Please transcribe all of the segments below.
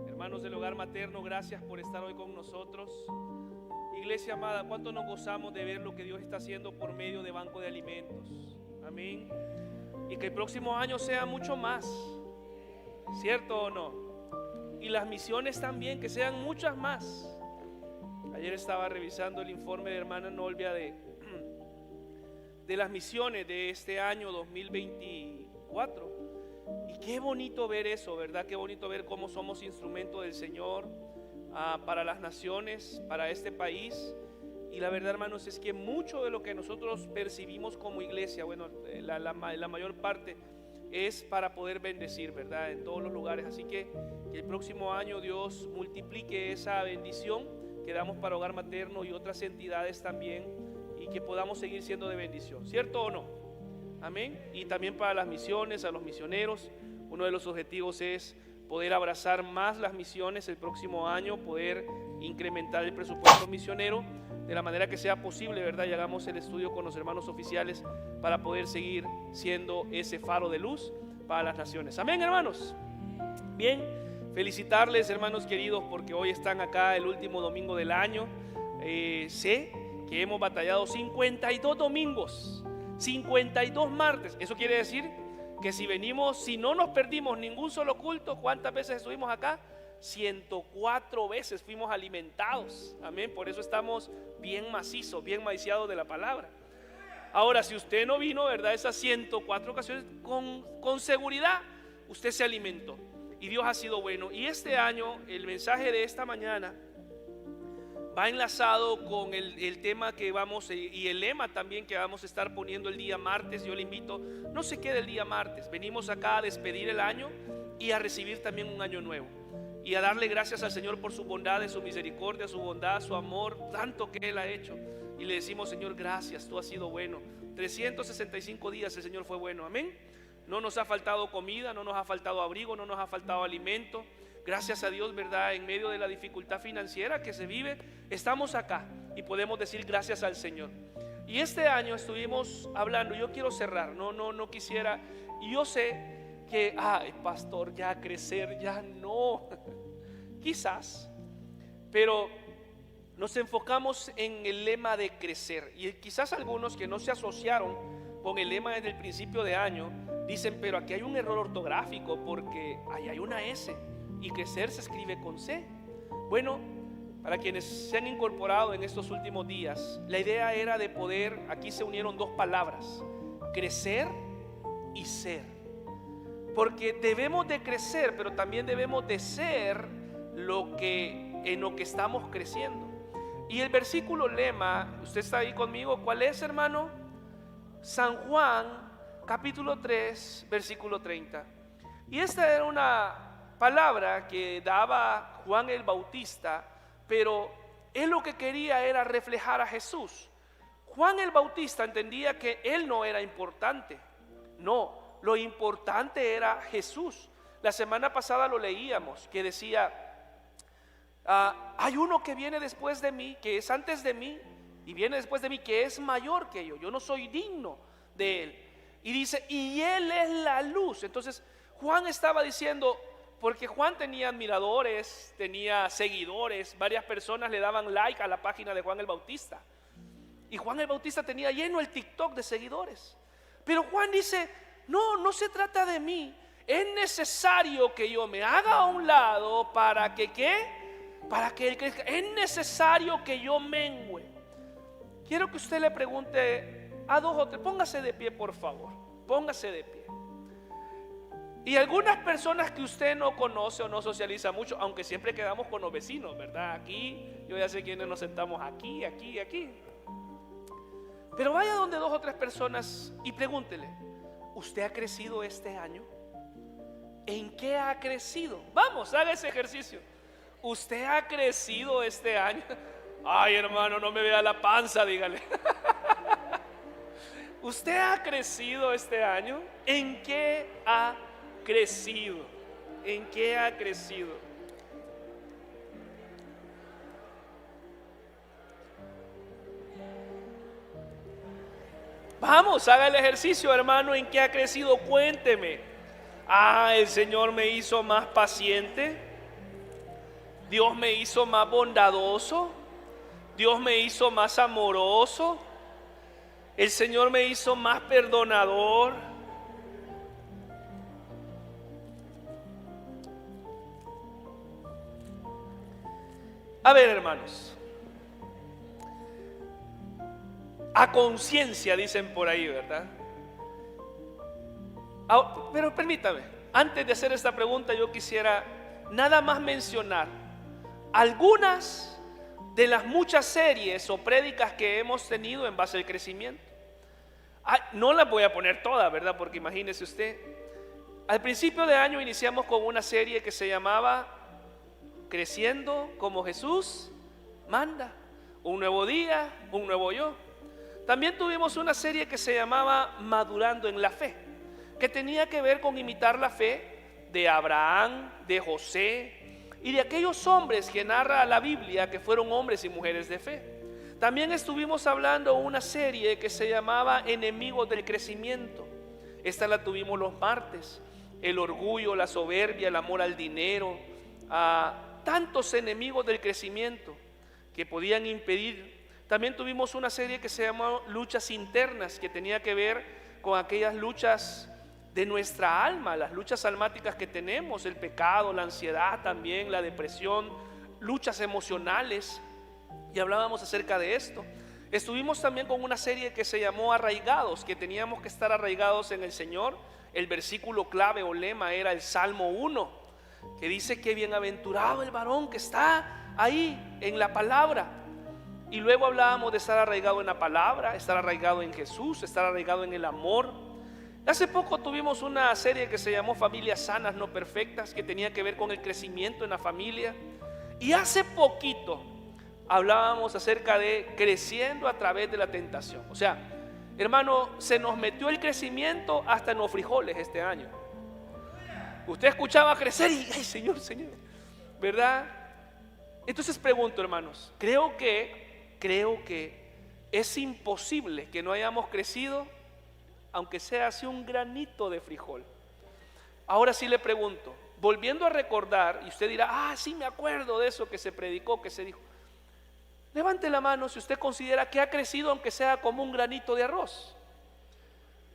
Hermanos del Hogar Materno, gracias por estar hoy con nosotros. Iglesia amada, ¿cuánto nos gozamos de ver lo que Dios está haciendo por medio de Banco de Alimentos? Amén. Y que el próximo año sea mucho más, ¿cierto o no? Y las misiones también, que sean muchas más. Ayer estaba revisando el informe de hermana Nolvia de las misiones de este año 2024. Y qué bonito ver eso, ¿verdad? Qué bonito ver cómo somos instrumento del Señor para las naciones, para este país. Y la verdad, hermanos, es que mucho de lo que nosotros percibimos como iglesia, bueno, la mayor parte es para poder bendecir, ¿verdad? En todos los lugares. Así que el próximo año Dios multiplique esa bendición que damos para Hogar Materno y otras entidades también, y que podamos seguir siendo de bendición, ¿cierto o no? Amén. Y también para las misiones, a los misioneros, uno de los objetivos es poder abrazar más las misiones el próximo año, poder incrementar el presupuesto misionero de la manera que sea posible, ¿verdad? Y hagamos el estudio con los hermanos oficiales para poder seguir siendo ese faro de luz para las naciones. Amén, hermanos. Bien, felicitarles, hermanos queridos, porque hoy están acá el último domingo del año. Sé que hemos batallado 52 domingos, 52 martes. Eso quiere decir que si no nos perdimos ningún solo culto, ¿cuántas veces estuvimos acá? 104 veces fuimos alimentados. Amén. Por eso estamos bien macizos, bien maiciados de la palabra. Ahora, si usted no vino, ¿verdad? Esas 104 ocasiones, con seguridad usted se alimentó y Dios ha sido bueno. Y este año el mensaje de esta mañana va enlazado con el tema que vamos, y el lema también que vamos a estar poniendo el día martes. Yo le invito, no se quede el día martes. Venimos acá a despedir el año y a recibir también un año nuevo, y a darle gracias al Señor por su bondad, su misericordia, su bondad, su amor, tanto que Él ha hecho. Y le decimos: Señor, gracias, tú has sido bueno. 365 días el Señor fue bueno, amén. No nos ha faltado comida, no nos ha faltado abrigo, no nos ha faltado alimento. Gracias a Dios, ¿verdad? En medio de la dificultad financiera que se vive, estamos acá y podemos decir gracias al Señor. Y este año estuvimos hablando, yo quiero cerrar, no quisiera, y yo sé que, pastor, ya crecer, ya no, quizás, pero nos enfocamos en el lema de crecer. Y quizás algunos que no se asociaron con el lema desde el principio de año dicen: pero aquí hay un error ortográfico, porque ahí hay una S y crecer se escribe con C. Bueno, para quienes se han incorporado en estos últimos días, la idea era de poder, aquí se unieron dos palabras: crecer y ser. Porque debemos de crecer, pero también debemos de ser en lo que estamos creciendo. Y el versículo lema, usted está ahí conmigo, ¿cuál es, hermano? San Juan capítulo 3 versículo 30. Y esta era una palabra que daba Juan el Bautista, pero él lo que quería era reflejar a Jesús. Juan el Bautista entendía que él no era importante, no, lo importante era Jesús. La semana pasada lo leíamos, que decía: hay uno que viene después de mí, que es antes de mí, y viene después de mí, que es mayor que yo no soy digno de él. Y dice: y él es la luz. Entonces Juan estaba diciendo, porque Juan tenía admiradores, tenía seguidores, varias personas le daban like a la página de Juan el Bautista, y Juan el Bautista tenía lleno el TikTok de seguidores. Pero Juan dice: no se trata de mí, es necesario que yo me haga a un lado para que él crezca, es necesario que yo mengüe. Quiero que usted le pregunte a dos o tres, póngase de pie, por favor, póngase de pie. Y algunas personas que usted no conoce o no socializa mucho, aunque siempre quedamos con los vecinos, ¿verdad? Aquí, yo ya sé quiénes nos sentamos aquí. Pero vaya donde dos o tres personas y pregúntele: ¿usted ha crecido este año? ¿En qué ha crecido? Vamos, haga ese ejercicio. ¿Usted ha crecido este año? Ay, hermano, no me vea la panza, dígale. ¿Usted ha crecido este año? ¿En qué ha crecido? ¿En qué ha crecido? Vamos, haga el ejercicio, hermano. ¿En qué ha crecido? Cuénteme. El Señor me hizo más paciente. Dios me hizo más bondadoso. Dios me hizo más amoroso. El Señor me hizo más perdonador. A ver, hermanos, a conciencia dicen por ahí, ¿verdad? Pero permítame, antes de hacer esta pregunta, yo quisiera nada más mencionar algunas de las muchas series o prédicas que hemos tenido en base al crecimiento. No las voy a poner todas, ¿verdad? Porque imagínese usted, al principio de año iniciamos con una serie que se llamaba Creciendo como Jesús manda. Un nuevo día, un nuevo yo. También tuvimos una serie que se llamaba Madurando en la Fe, que tenía que ver con imitar la fe de Abraham, de José y de aquellos hombres que narra la Biblia que fueron hombres y mujeres de fe. También estuvimos hablando una serie que se llamaba Enemigos del Crecimiento. Esta la tuvimos los martes. El orgullo, la soberbia, el amor al dinero, tantos enemigos del crecimiento que podían impedir. También tuvimos una serie que se llamó Luchas Internas, que tenía que ver con aquellas luchas de nuestra alma, las luchas almáticas que tenemos, el pecado, la ansiedad también, la depresión, luchas emocionales, y hablábamos acerca de esto. Estuvimos también con una serie que se llamó Arraigados, que teníamos que estar arraigados en el Señor. El versículo clave o lema era el Salmo 1, que dice que bienaventurado el varón que está ahí en la palabra. Y luego hablábamos de estar arraigado en la palabra, estar arraigado en Jesús, estar arraigado en el amor. Hace poco tuvimos una serie que se llamó Familias Sanas No Perfectas, que tenía que ver con el crecimiento en la familia. Y hace poquito hablábamos acerca de creciendo a través de la tentación. O sea, hermano, se nos metió el crecimiento hasta en los frijoles este año. Usted escuchaba crecer y ay, Señor, ¿verdad? Entonces pregunto, hermanos, creo que es imposible que no hayamos crecido, aunque sea así un granito de frijol. Ahora sí le pregunto, volviendo a recordar, y usted dirá, sí me acuerdo de eso que se predicó, que se dijo. Levante la mano si usted considera que ha crecido, aunque sea como un granito de arroz.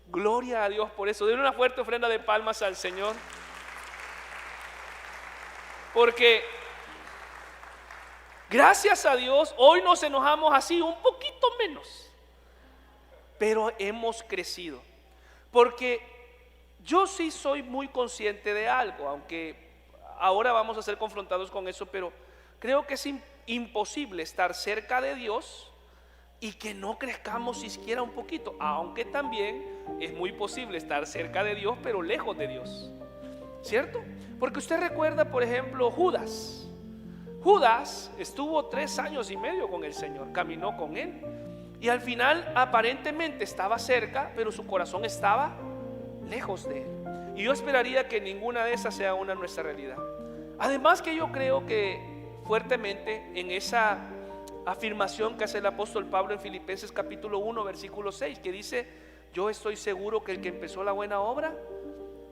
Gloria a Dios por eso. Denle una fuerte ofrenda de palmas al Señor. Porque gracias a Dios hoy nos enojamos así un poquito menos, pero hemos crecido. Porque yo sí soy muy consciente de algo, aunque ahora vamos a ser confrontados con eso, pero creo que es imposible estar cerca de Dios y que no crezcamos siquiera un poquito, aunque también es muy posible estar cerca de Dios pero lejos de Dios, ¿cierto? Porque usted recuerda, por ejemplo, Judas estuvo 3 años y medio con el Señor, caminó con Él y al final aparentemente estaba cerca, pero su corazón estaba lejos de Él. Y yo esperaría que ninguna de esas sea una nuestra realidad. Además que yo creo que fuertemente en esa afirmación que hace el apóstol Pablo en Filipenses capítulo 1 versículo 6, que dice: yo estoy seguro que el que empezó la buena obra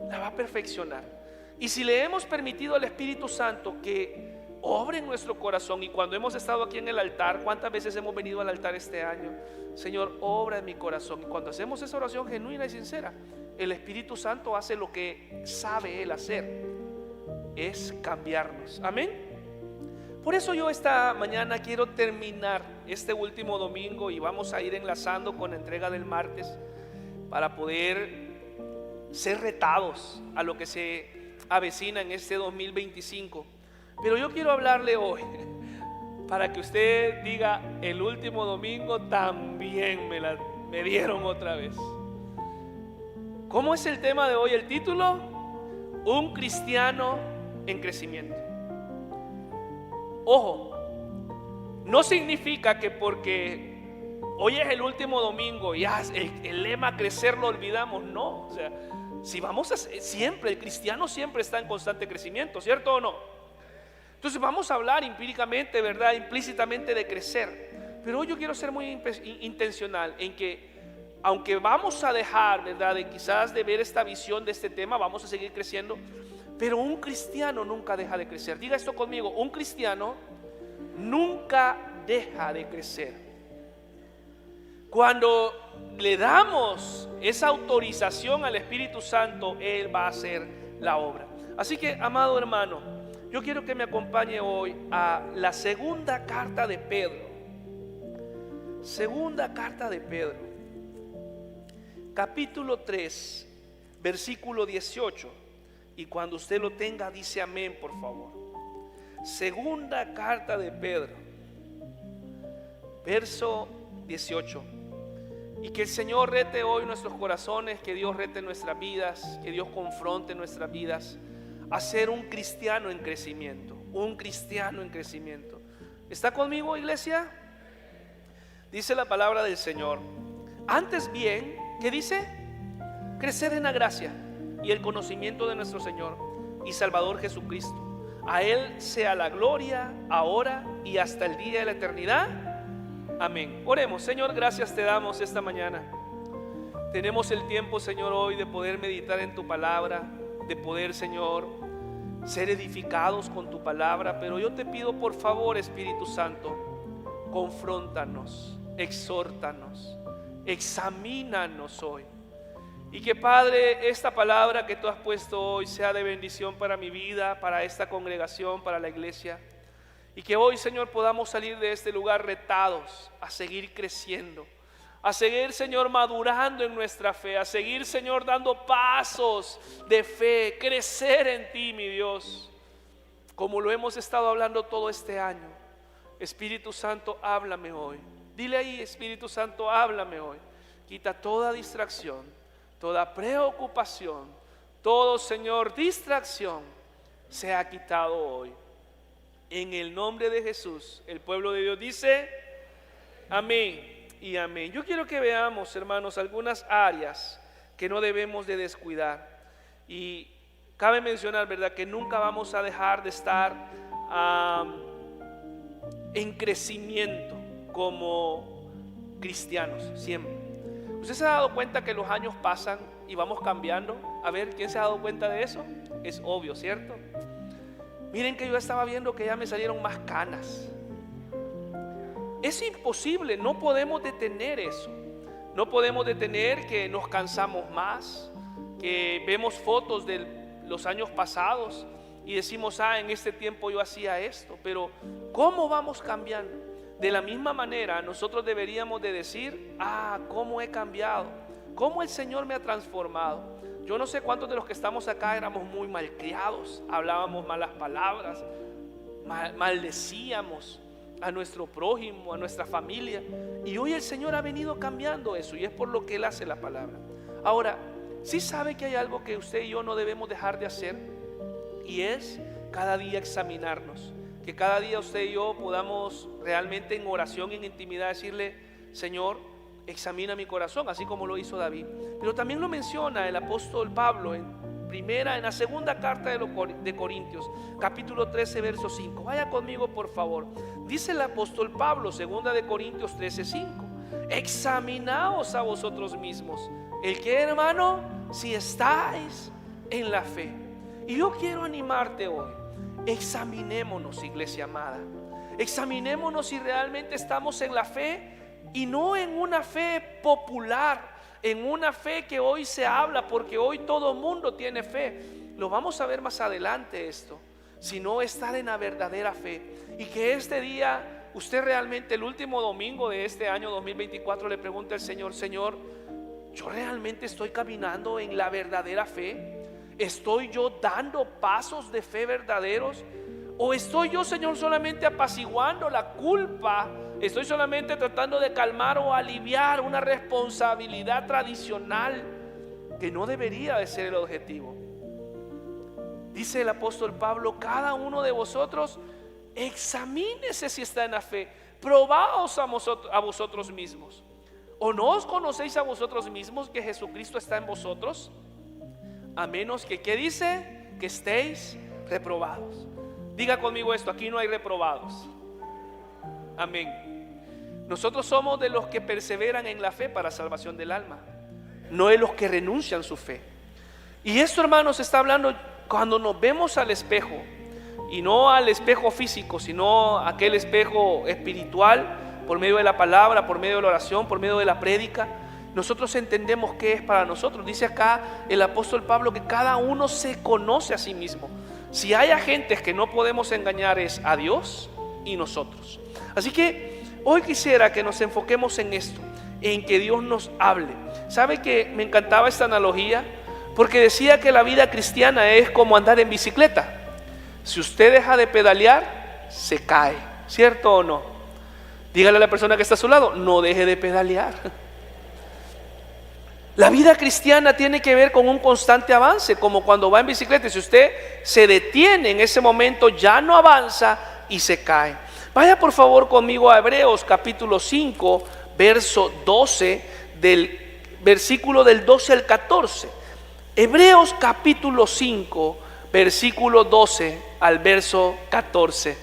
la va a perfeccionar. Y si le hemos permitido al Espíritu Santo que obre en nuestro corazón, y cuando hemos estado aquí en el altar, ¿cuántas veces hemos venido al altar este año? Señor, obra en mi corazón. Y cuando hacemos esa oración genuina y sincera, el Espíritu Santo hace lo que sabe Él hacer, es cambiarnos. Amén. Por eso yo esta mañana quiero terminar este último domingo y vamos a ir enlazando con la entrega del martes para poder ser retados a lo que se avecina en este 2025. Pero yo quiero hablarle hoy para que usted diga: el último domingo también me dieron otra vez. ¿Cómo es el tema de hoy? El título: un cristiano en crecimiento. Ojo, no significa que porque hoy es el último domingo y el lema crecer lo olvidamos. No, o sea, si vamos a siempre, el cristiano siempre está en constante crecimiento, ¿cierto o no? Entonces vamos a hablar empíricamente, ¿verdad? Implícitamente de crecer. Pero hoy yo quiero ser muy intencional en que aunque vamos a dejar, ¿verdad?, de quizás de ver esta visión de este tema, vamos a seguir creciendo, pero un cristiano nunca deja de crecer. Diga esto conmigo: un cristiano nunca deja de crecer. Cuando le damos esa autorización al Espíritu Santo, Él va a hacer la obra. Así que, amado hermano, yo quiero que me acompañe hoy a la segunda carta de Pedro. Segunda carta de Pedro, capítulo 3, versículo 18. Y cuando usted lo tenga, dice amén, por favor. Segunda carta de Pedro, verso 18. Y que el Señor rete hoy nuestros corazones, que Dios rete nuestras vidas, que Dios confronte nuestras vidas a ser un cristiano en crecimiento. Un cristiano en crecimiento. ¿Está conmigo, iglesia? Dice la palabra del Señor: antes bien, ¿qué dice? Crecer en la gracia y el conocimiento de nuestro Señor y Salvador Jesucristo. A Él sea la gloria ahora y hasta el día de la eternidad. Amén. Oremos. Señor, gracias te damos esta mañana. Tenemos el tiempo, Señor, hoy de poder meditar en tu palabra, de poder, Señor, ser edificados con tu palabra. Pero yo te pido, por favor, Espíritu Santo, confróntanos, exhórtanos, examínanos hoy. Y que, Padre, esta palabra que tú has puesto hoy sea de bendición para mi vida, para esta congregación, para la iglesia. Y que hoy, Señor, podamos salir de este lugar retados a seguir creciendo, a seguir, Señor, madurando en nuestra fe, a seguir, Señor, dando pasos de fe, crecer en ti, mi Dios, como lo hemos estado hablando todo este año. Espíritu Santo, háblame hoy. Dile ahí: Espíritu Santo, háblame hoy. Quita toda distracción, toda preocupación, todo, Señor, distracción sea quitado hoy. En el nombre de Jesús, el pueblo de Dios dice amén y amén. Yo quiero que veamos, hermanos, algunas áreas que no debemos de descuidar. Y cabe mencionar, ¿verdad?, que nunca vamos a dejar de estar en crecimiento como cristianos, siempre. ¿Usted se ha dado cuenta que los años pasan y vamos cambiando? A ver, ¿quién se ha dado cuenta de eso? Es obvio, ¿cierto? Miren que yo estaba viendo que ya me salieron más canas. Es imposible, no podemos detener eso. No podemos detener que nos cansamos más, que vemos fotos de los años pasados y decimos: en este tiempo yo hacía esto. Pero ¿cómo vamos cambiando? De la misma manera nosotros deberíamos de decir: cómo he cambiado, cómo el Señor me ha transformado. Yo no sé cuántos de los que estamos acá éramos muy malcriados, hablábamos malas palabras, maldecíamos a nuestro prójimo, a nuestra familia. Y hoy el Señor ha venido cambiando eso, y es por lo que Él hace la palabra. Ahora, sí sabe que hay algo que usted y yo no debemos dejar de hacer, y es cada día examinarnos. Que cada día usted y yo podamos realmente en oración, en intimidad, decirle: Señor, examina mi corazón, así como lo hizo David. Pero también lo menciona el apóstol Pablo en la segunda carta de Corintios, capítulo 13, verso 5. Vaya conmigo, por favor. Dice el apóstol Pablo, segunda de Corintios 13, 5: examinaos a vosotros mismos, el que, hermano, si estáis en la fe. Y yo quiero animarte hoy: examinémonos, iglesia amada. Examinémonos si realmente estamos en la fe, y no en una fe popular, en una fe que hoy se habla, porque hoy todo mundo tiene fe. Lo vamos a ver más adelante esto. Sino estar en la verdadera fe. Y que este día usted realmente, el último domingo de este año 2024, le pregunte al Señor: Señor, ¿yo realmente estoy caminando en la verdadera fe? ¿Estoy yo dando pasos de fe verdaderos? ¿O estoy yo, Señor, solamente apaciguando la culpa? ¿Estoy solamente tratando de calmar o aliviar una responsabilidad tradicional que no debería de ser el objetivo? Dice el apóstol Pablo: cada uno de vosotros examínese si está en la fe. Probaos a vosotros mismos. ¿O no os conocéis a vosotros mismos que Jesucristo está en vosotros? A menos que, ¿qué dice? Que estéis reprobados. Diga conmigo esto: aquí no hay reprobados. Amén. Nosotros somos de los que perseveran en la fe para salvación del alma, no de los que renuncian su fe. Y esto, hermanos, está hablando cuando nos vemos al espejo, y no al espejo físico, sino aquel espejo espiritual, por medio de la palabra, por medio de la oración, por medio de la prédica. Nosotros entendemos qué es para nosotros. Dice acá el apóstol Pablo que cada uno se conoce a sí mismo. Si hay agentes que no podemos engañar es a Dios y nosotros. Así que hoy quisiera que nos enfoquemos en esto, en que Dios nos hable. ¿Sabe que me encantaba esta analogía? Porque decía que la vida cristiana es como andar en bicicleta. Si usted deja de pedalear, se cae, ¿cierto o no? Dígale a la persona que está a su lado, no deje de pedalear. La vida cristiana tiene que ver con un constante avance, como cuando va en bicicleta. Y si usted se detiene en ese momento, ya no avanza y se cae. Vaya por favor conmigo a Hebreos capítulo 5, verso 12, del versículo del 12 al 14. Hebreos capítulo 5, versículo 12 al verso 14.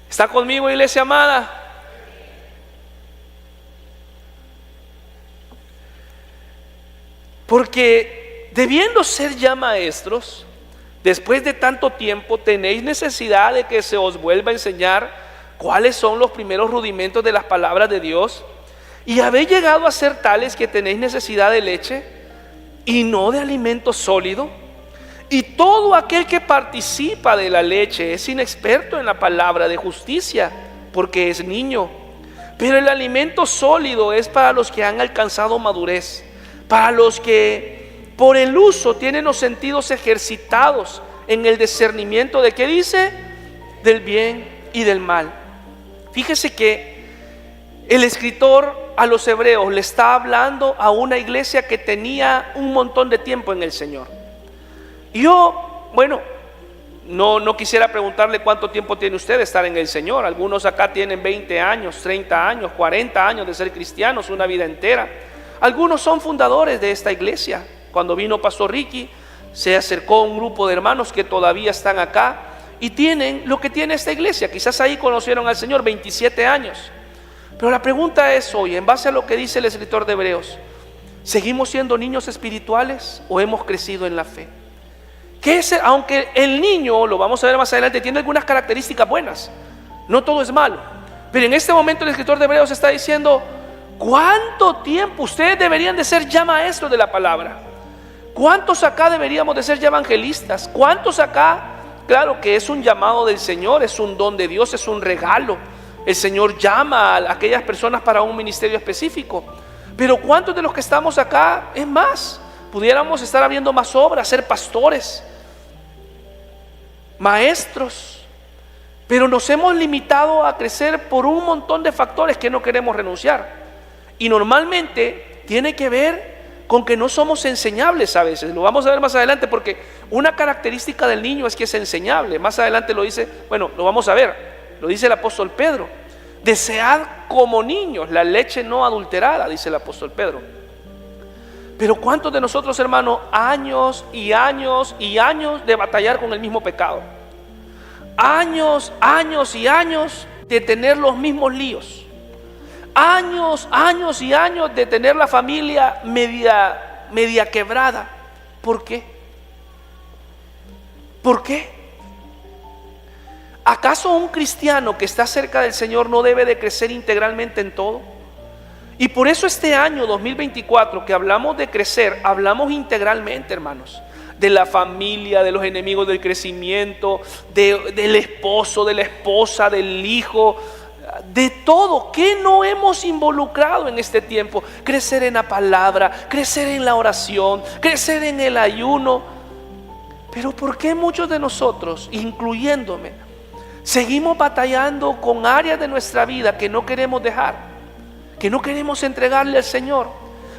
¿Está conmigo, iglesia amada? Porque debiendo ser ya maestros, después de tanto tiempo tenéis necesidad de que se os vuelva a enseñar cuáles son los primeros rudimentos de las palabras de Dios, y habéis llegado a ser tales que tenéis necesidad de leche y no de alimento sólido. Y todo aquel que participa de la leche es inexperto en la palabra de justicia, porque es niño. Pero el alimento sólido es para los que han alcanzado madurez, para los que por el uso tienen los sentidos ejercitados en el discernimiento de, ¿qué dice? Del bien y del mal. Fíjese que el escritor a los hebreos le está hablando a una iglesia que tenía un montón de tiempo en el Señor. Y yo, bueno, no quisiera preguntarle cuánto tiempo tiene usted de estar en el Señor. Algunos acá tienen 20 años, 30 años, 40 años de ser cristianos, una vida entera. Algunos son fundadores de esta iglesia. Cuando vino Pastor Ricky, se acercó un grupo de hermanos que todavía están acá y tienen lo que tiene esta iglesia. Quizás ahí conocieron al Señor 27 años. Pero la pregunta es hoy, en base a lo que dice el escritor de Hebreos, ¿seguimos siendo niños espirituales o hemos crecido en la fe? Que aunque el niño, lo vamos a ver más adelante, tiene algunas características buenas, no todo es malo. Pero en este momento el escritor de Hebreos está diciendo, ¿cuánto tiempo ustedes deberían de ser ya maestros de la palabra? ¿Cuántos acá deberíamos de ser ya evangelistas? ¿Cuántos acá? Claro que es un llamado del Señor, es un don de Dios, es un regalo. El Señor llama a aquellas personas para un ministerio específico. Pero ¿cuántos de los que estamos acá, es más, pudiéramos estar abriendo más obras, ser pastores, maestros? Pero nos hemos limitado a crecer por un montón de factores que no queremos renunciar. Y normalmente tiene que ver con que no somos enseñables a veces. Lo vamos a ver más adelante, porque una característica del niño es que es enseñable. Más adelante lo dice, bueno, lo vamos a ver. Lo dice el apóstol Pedro: desead como niños la leche no adulterada, dice el apóstol Pedro. Pero ¿cuántos de nosotros, hermanos, años y años y años de batallar con el mismo pecado? Años y años de tener los mismos líos. Años y años de tener la familia media quebrada. ¿Por qué? ¿Por qué? ¿Acaso un cristiano que está cerca del Señor no debe de crecer integralmente en todo? Y por eso este año 2024 que hablamos de crecer, hablamos integralmente, hermanos, de la familia, de los enemigos del crecimiento, del esposo, de la esposa, del hijo, de todo. ¿Qué no hemos involucrado en este tiempo? Crecer en la palabra, crecer en la oración, crecer en el ayuno. Pero ¿por qué muchos de nosotros, incluyéndome, seguimos batallando con áreas de nuestra vida que no queremos dejar, que no queremos entregarle al Señor?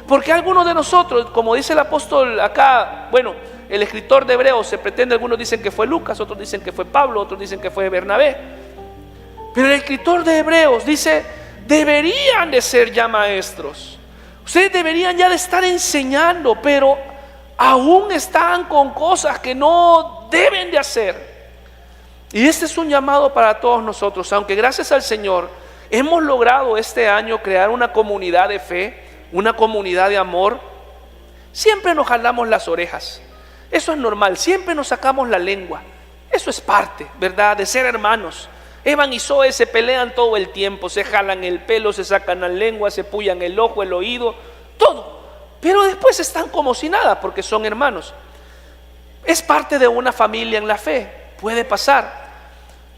Porque algunos de nosotros, como dice el apóstol acá, bueno, el escritor de Hebreos, se pretende, algunos dicen que fue Lucas, otros dicen que fue Pablo, otros dicen que fue Bernabé. Pero el escritor de Hebreos dice, deberían de ser ya maestros. Ustedes deberían ya de estar enseñando, pero aún están con cosas que no deben de hacer. Y este es un llamado para todos nosotros, aunque gracias al Señor hemos logrado este año crear una comunidad de fe, una comunidad de amor. Siempre nos jalamos las orejas, eso es normal, siempre nos sacamos la lengua. Eso es parte, ¿verdad?, de ser hermanos. Evan y Zoe se pelean todo el tiempo, se jalan el pelo, se sacan la lengua, se pullan el ojo, el oído, todo. Pero después están como si nada porque son hermanos. Es parte de una familia en la fe, puede pasar.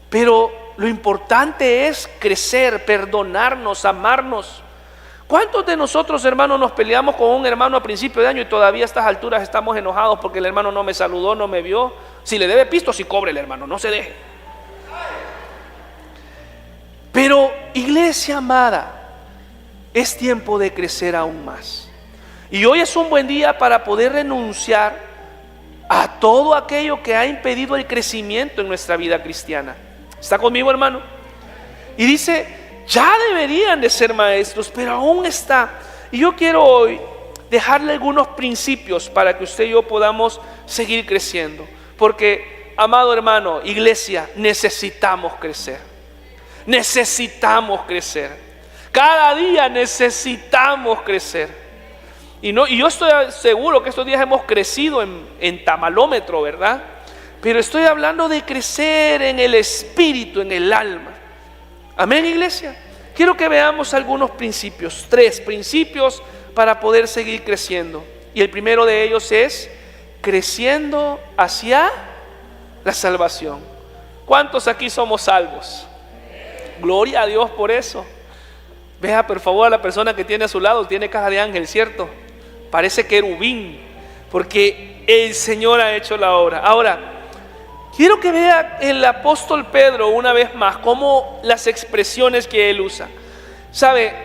Pero lo importante es crecer, perdonarnos, amarnos. ¿Cuántos de nosotros, hermanos, nos peleamos con un hermano a principio de año y todavía a estas alturas estamos enojados porque el hermano no me saludó, no me vio? Si le debe pisto, si cobre el hermano, no se deje. Pero, iglesia amada, es tiempo de crecer aún más. Y hoy es un buen día para poder renunciar a todo aquello que ha impedido el crecimiento en nuestra vida cristiana. ¿Está conmigo, hermano? Y dice, ya deberían de ser maestros, pero aún está. Y yo quiero hoy dejarle algunos principios para que usted y yo podamos seguir creciendo. Porque, amado hermano, iglesia, necesitamos crecer. Necesitamos crecer. Cada día necesitamos crecer. Y yo estoy seguro que estos días hemos crecido en tamalómetro, ¿verdad? Pero estoy hablando de crecer en el espíritu, en el alma. Amén, iglesia. Quiero que veamos algunos principios, 3 principios para poder seguir creciendo. Y el primero de ellos es creciendo hacia la salvación. ¿Cuántos aquí somos salvos? Gloria a Dios por eso. Vea por favor a la persona que tiene a su lado, tiene cara de ángel, ¿cierto? Parece querubín, porque el Señor ha hecho la obra. Ahora, quiero que vea el apóstol Pedro una vez más cómo las expresiones que él usa. ¿Sabe?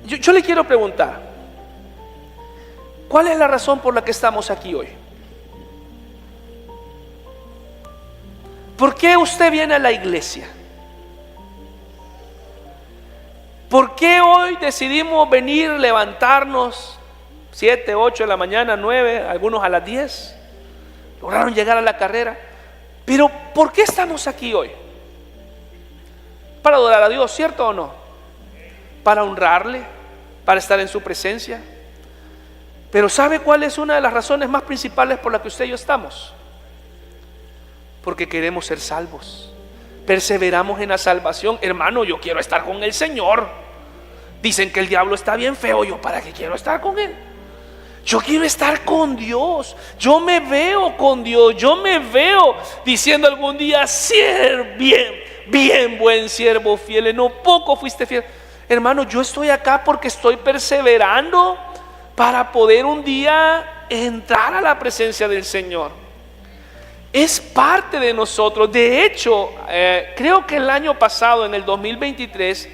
Yo le quiero preguntar, ¿cuál es la razón por la que estamos aquí hoy? ¿Por qué usted viene a la iglesia? ¿Por qué hoy decidimos venir, levantarnos 7, 8 de la mañana, 9, algunos a las 10? Lograron llegar a la carrera. Pero ¿por qué estamos aquí hoy? Para adorar a Dios, ¿cierto o no? Para honrarle, para estar en su presencia. Pero ¿sabe cuál es una de las razones más principales por las que usted y yo estamos? Porque queremos ser salvos. Perseveramos en la salvación. Hermano, yo quiero estar con el Señor. Dicen que el diablo está bien feo. ¿Yo para qué quiero estar con él? Yo quiero estar con Dios. Yo me veo con Dios. Yo me veo diciendo algún día, bien, buen siervo fiel, en no poco fuiste fiel. Hermano, yo estoy acá porque estoy perseverando para poder un día entrar a la presencia del Señor. Es parte de nosotros. De hecho, creo que el año pasado, en el 2023,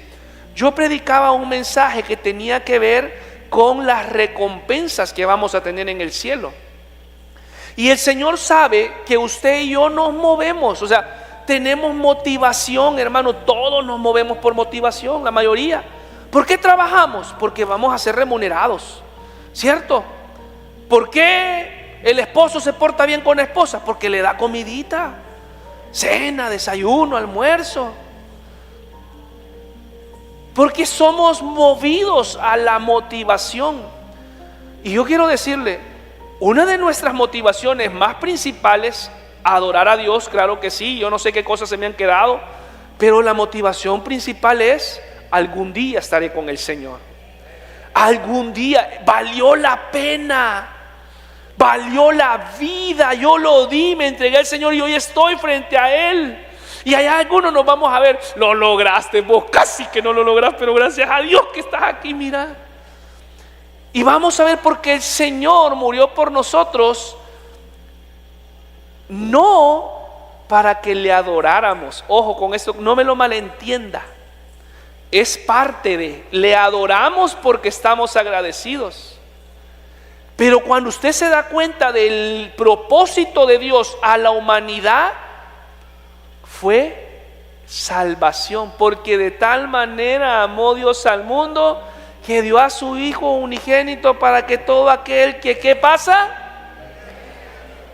yo predicaba un mensaje que tenía que ver con las recompensas que vamos a tener en el cielo. Y el Señor sabe que usted y yo nos movemos, o sea, tenemos motivación, hermano. Todos nos movemos por motivación, la mayoría. ¿Por qué trabajamos? Porque vamos a ser remunerados, ¿cierto? ¿Por qué el esposo se porta bien con la esposa? Porque le da comidita, cena, desayuno, almuerzo. Porque somos movidos a la motivación. Y yo quiero decirle, una de nuestras motivaciones más principales, adorar a Dios, claro que sí. Yo no sé qué cosas se me han quedado, pero la motivación principal es: algún día estaré con el Señor. Algún día valió la pena, valió la vida. Yo lo di, me entregué al Señor y hoy estoy frente a Él. Y hay algunos nos vamos a ver, lo lograste, vos casi que no lo lograste, pero gracias a Dios que estás aquí, mira. Y vamos a ver por qué el Señor murió por nosotros, no para que le adoráramos. Ojo con esto, no me lo malentienda. Es parte de, le adoramos porque estamos agradecidos. Pero cuando usted se da cuenta del propósito de Dios a la humanidad, fue salvación. Porque de tal manera amó Dios al mundo, que dio a su Hijo unigénito, para que todo aquel que, ¿qué pasa?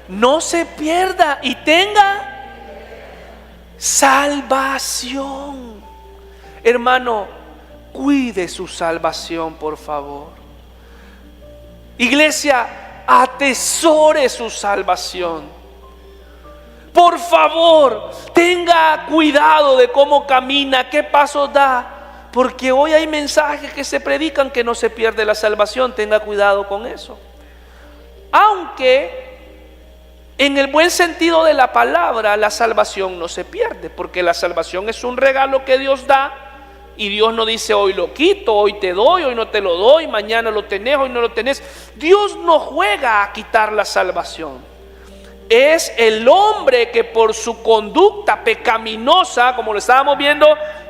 No se pierda y tenga salvación. Hermano, cuide su salvación, por favor. Iglesia, atesore su salvación. Por favor, tenga cuidado de cómo camina, qué pasos da. Porque hoy hay mensajes que se predican que no se pierde la salvación. Tenga cuidado con eso. Aunque en el buen sentido de la palabra, la salvación no se pierde, porque la salvación es un regalo que Dios da, y Dios no dice hoy lo quito, hoy te doy, hoy no te lo doy, mañana lo tenés, hoy no lo tenés. Dios no juega a quitar la salvación. Es el hombre que por su conducta pecaminosa, como lo estábamos viendo,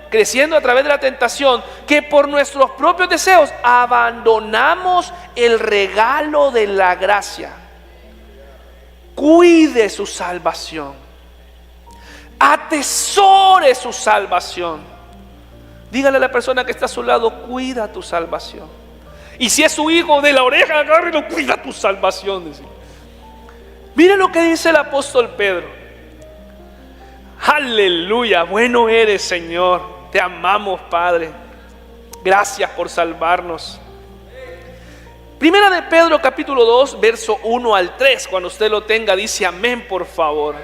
creciendo a través de la tentación, que por nuestros propios deseos abandonamos el regalo de la gracia. Cuide su salvación, atesore su salvación. Dígale a la persona que está a su lado: cuida tu salvación. Y si es su hijo, de la oreja agárrelo: cuida tu salvación. Mire lo que dice el apóstol Pedro. Aleluya, bueno eres, Señor, te amamos, Padre, gracias por salvarnos. Primera de Pedro capítulo 2, verso 1 al 3, cuando usted lo tenga, dice amén, por favor.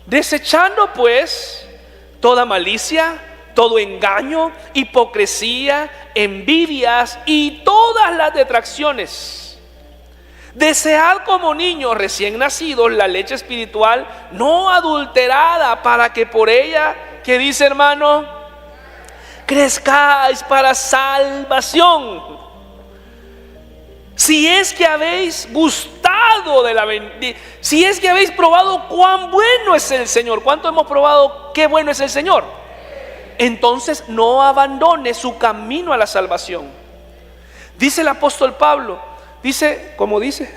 Desechando pues toda malicia, todo engaño, hipocresía, envidias y todas las detracciones. Desead como niños recién nacidos la leche espiritual no adulterada, para que por ella, ¿qué dice, hermano? Crezcáis para salvación. Si es que habéis gustado de la bendición, si es que habéis probado cuán bueno es el Señor. ¿Cuánto hemos probado qué bueno es el Señor? Entonces no abandone su camino a la salvación. Dice el apóstol Pablo, dice, ¿cómo dice?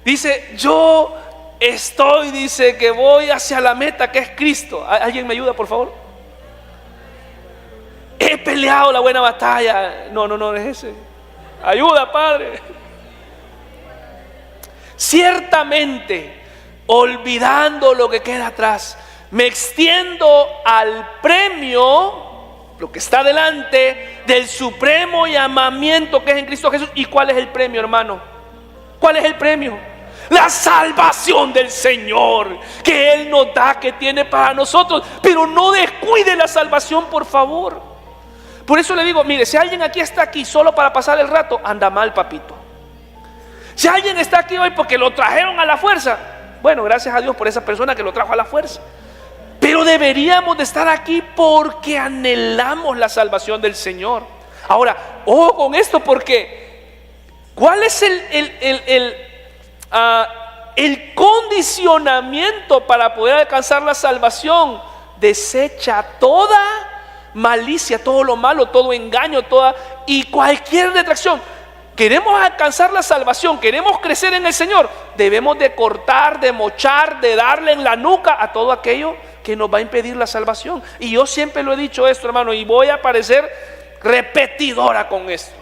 Dice, yo estoy, dice, que voy hacia la meta, que es Cristo. ¿Alguien me ayuda, por favor? He peleado la buena batalla. No es ese. Ayuda, Padre. Ciertamente, olvidando lo que queda atrás, me extiendo al premio, lo que está delante, del supremo llamamiento que es en Cristo Jesús. ¿Y cuál es el premio, hermano? ¿Cuál es el premio? La salvación del Señor, que Él nos da, que tiene para nosotros. Pero no descuide la salvación, por favor. Por eso le digo, mire, si alguien aquí está aquí solo para pasar el rato, anda mal, papito. Si alguien está aquí hoy porque lo trajeron a la fuerza, bueno, gracias a Dios por esa persona que lo trajo a la fuerza. Pero deberíamos de estar aquí porque anhelamos la salvación del Señor. Ahora, ojo con esto, porque ¿cuál es el condicionamiento para poder alcanzar la salvación? Desecha toda malicia, todo lo malo, todo engaño, y cualquier detracción. Queremos alcanzar la salvación, queremos crecer en el Señor, debemos de cortar, de mochar, de darle en la nuca a todo aquello que nos va a impedir la salvación. Y yo siempre lo he dicho esto, hermano, y voy a parecer repetidora con esto,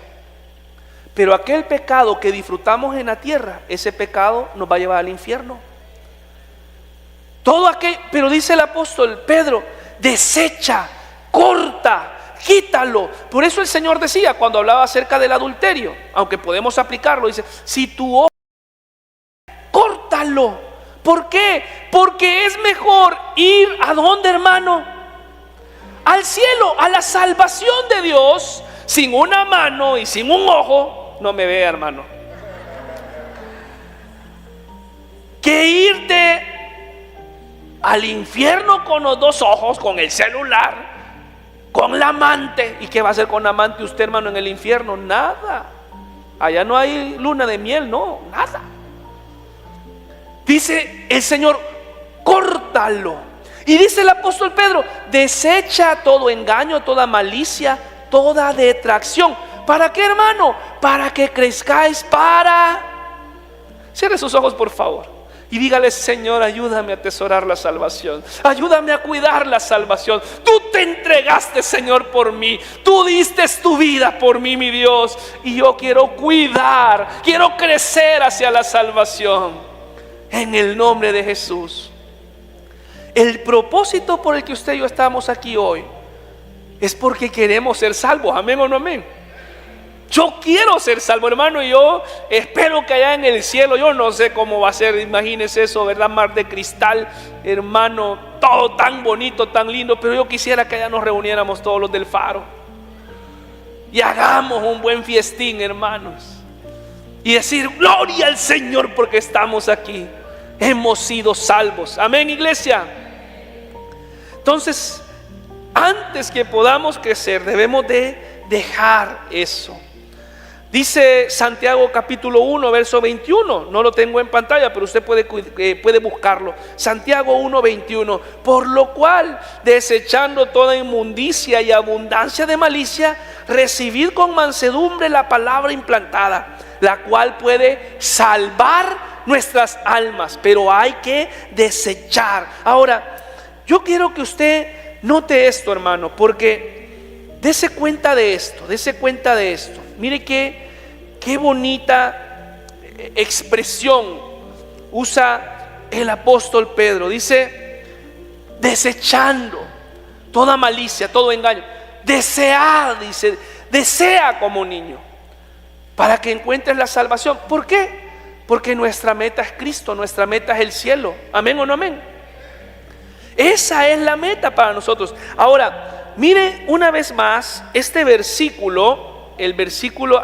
pero aquel pecado que disfrutamos en la tierra, ese pecado nos va a llevar al infierno. Todo aquel, pero dice el apóstol Pedro, desecha, corta, quítalo. Por eso el Señor decía, cuando hablaba acerca del adulterio, aunque podemos aplicarlo, dice, si tu ojo, córtalo. ¿Por qué? Porque es mejor ir ¿a dónde, hermano? Al cielo, a la salvación de Dios, sin una mano y sin un ojo. No me vea, hermano. Que irte al infierno con los dos ojos, con el celular, con la amante. ¿Y qué va a hacer con la amante usted, hermano, en el infierno? Nada. Allá no hay luna de miel, no, nada. Dice el Señor, córtalo. Y dice el apóstol Pedro, desecha todo engaño, toda malicia, toda detracción. ¿Para qué, hermano? Para que crezcáis para... Cierre sus ojos, por favor, y dígale, Señor, ayúdame a atesorar la salvación, ayúdame a cuidar la salvación. Tú te entregaste, Señor, por mí, tú diste tu vida por mí, mi Dios, y yo quiero cuidar, quiero crecer hacia la salvación, en el nombre de Jesús. el propósito por el que usted y yo estamos aquí hoy es porque queremos ser salvos. Amén o no amén. Yo quiero ser salvo, hermano, y yo espero que allá en el cielo, yo no sé cómo va a ser, imagínese eso, ¿verdad? Mar de cristal, hermano, todo tan bonito, tan lindo, pero yo quisiera que allá nos reuniéramos todos los del Faro y hagamos un buen fiestín, hermanos, y decir gloria al Señor porque estamos aquí, hemos sido salvos. Amén, iglesia. Entonces, antes que podamos crecer, debemos de dejar eso. Dice Santiago capítulo 1 verso 21, no lo tengo en pantalla, pero usted puede buscarlo. Santiago 1, 21. Por lo cual, desechando toda inmundicia y abundancia de malicia, recibid con mansedumbre la palabra implantada, la cual puede salvar nuestras almas, pero hay que desechar. Ahora, yo quiero que usted note esto, hermano, porque dese cuenta de esto, Mire qué bonita expresión usa el apóstol Pedro. Dice, desechando toda malicia, todo engaño. Desear, dice, desea como niño, para que encuentres la salvación. ¿Por qué? Porque nuestra meta es Cristo, nuestra meta es el cielo. Amén o no amén. Esa es la meta para nosotros. Ahora, mire una vez más este versículo. El versículo,